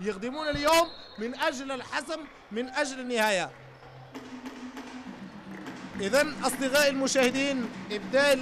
يخدمون اليوم من أجل الحسم، من أجل النهاية. إذن أصدقائي المشاهدين، إبداء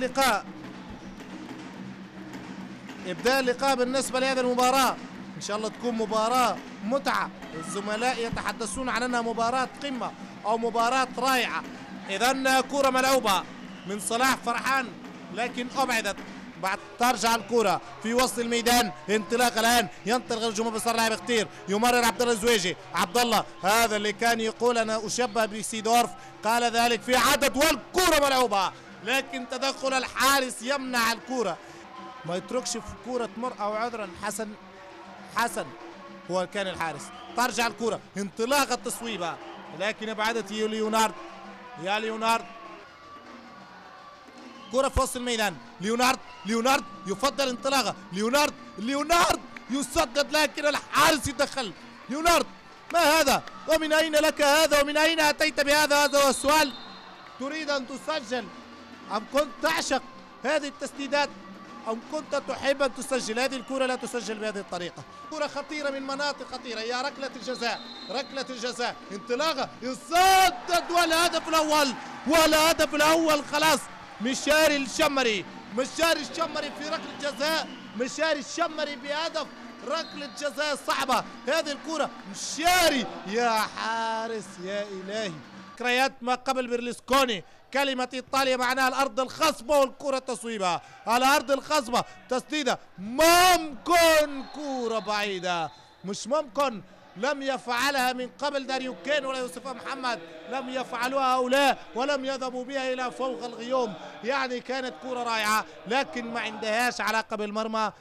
اللقاء بالنسبة لهذه المباراة إن شاء الله تكون مباراة متعة. الزملاء يتحدثون عن أنها مباراة قمة أو مباراة رائعة. إذن كرة ملعوبة من صلاح فرحان لكن أبعدت. بعد ترجع الكرة في وسط الميدان، انطلاق الآن، ينطلق الهجوم بصار لاعب كتير، يمرر عبد الله الزويجي. عبد الله هذا اللي كان يقول أنا أشبه بسيدورف قال ذلك في عدد، والكرة ملعوبة لكن تدخل الحارس يمنع الكرة، ما يتركش في كرة تمر. أو عذرا حسن هو كان الحارس. ترجع الكرة، انطلاق التصويبة لكن ابعدت ليونارد. يا ليونارد، كرة في وسط الميدان، ليونارد يفضل انطلاقه، ليونارد يسدد لكن الحارس يتدخل. ليونارد، ما هذا؟ ومن أين لك هذا؟ ومن أين أتيت بهذا؟ هذا هو السؤال. تريد أن تسجل أم كنت تعشق هذه التسديدات أم كنت تحب أن تسجل؟ هذه الكرة لا تسجل بهذه الطريقة. كرة خطيرة من مناطق خطيرة، يا ركلة الجزاء، انطلاقة يسدد والهدف الأول خلاص. مشاري الشمري في ركلة جزاء، مشاري الشمري بهدف ركلة جزاء صعبة. هذه الكرة مشاري يا حارس يا إلهي. ذكريات ما قبل برلسكوني، كلمة إيطاليا معناها الأرض الخصبة والكرة تصويبها على أرض الخصبة، تسديدة ممكن، كرة بعيدة مش ممكن. لم يفعلها من قبل داريو كين ولا يوسف محمد، لم يفعلوها هؤلاء ولم يذهبوا بها إلى فوق الغيوم. يعني كانت كرة رائعة لكن ما عندهاش علاقة بالمرمى،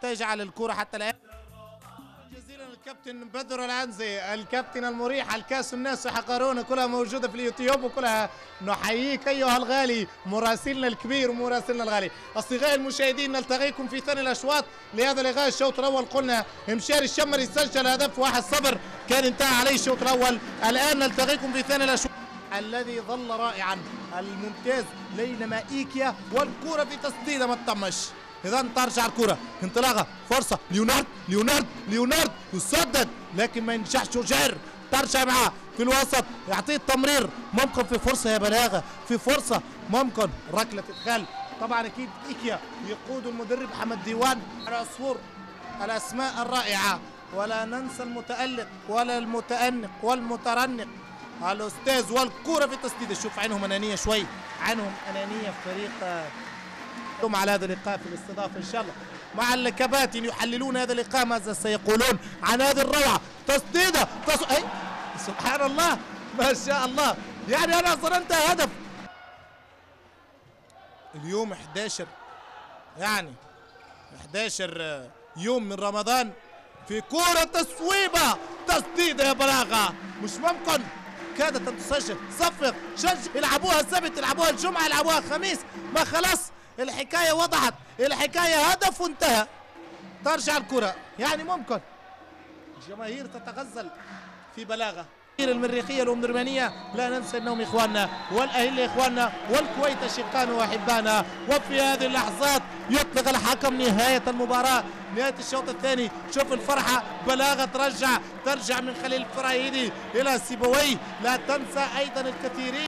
تجعل الكرة حتى الآن. جزيلا الكابتن بدر العنزي، الكابتن المريح، الكاس الناس يحقرون، كلها موجودة في اليوتيوب وكلها نحييك أيها الغالي، مراسلنا الكبير ومراسلنا الغالي. أصدقائي المشاهدين، نلتقيكم في ثاني الأشواط لهذا اللقاء. الشوط الأول قلنا مشاري الشمري سجل هدف 1-0 كان انتهى عليه الشوط الأول. الآن نلتقيكم في ثاني الأشواط الذي ظل رائعا الممتاز بينما إيكيا، والكرة في تسديدة ما تطمش. إذا ترجع الكرة، انطلاقة، فرصة، ليونارد يسدد لكن ما ينجحش. جوجير ترجع معاه في الوسط، يعطيه التمرير، ممكن في فرصة يا بلاغة، في فرصة ممكن ركلة إدخال. طبعا أكيد إيكيا يقود المدرب محمد ديوان على عصفور الأسماء الرائعة، ولا ننسى المتألق ولا المتأنق والمترنق الأستاذ. والكرة في تسديدة، شوف عنهم أنانية شوي، عنهم أنانية في فريق على هذا اللقاء في الاستضافة إن شاء الله مع الكباتن يحللون هذا اللقاء ماذا سيقولون عن هذه الروعة. تسديدة أي سبحان الله ما شاء الله، يعني أنا ظننتها هدف. اليوم 11 يعني 11 يوم من رمضان، في كرة تصويبة، تسديدة يا بلاغة مش ممكن، كادت أن تسجل. صفق، شجع، يلعبوها السبت، يلعبوها الجمعة، يلعبوها الخميس، ما خلاص الحكاية وضحت، الحكاية هدف وانتهى. ترجع الكرة، يعني ممكن الجماهير تتغزل في بلاغة. المريخية الأمدرمانية لا ننسى أنهم إخواننا، والأهلة إخواننا، والكويت أشقانا وأحبانا. وفي هذه اللحظات يطلق الحكم نهاية المباراة، نهاية الشوط الثاني. شوف الفرحة، بلاغة ترجع من خليل الفراهيدي إلى سيبوي. لا تنسى أيضا الكثيرين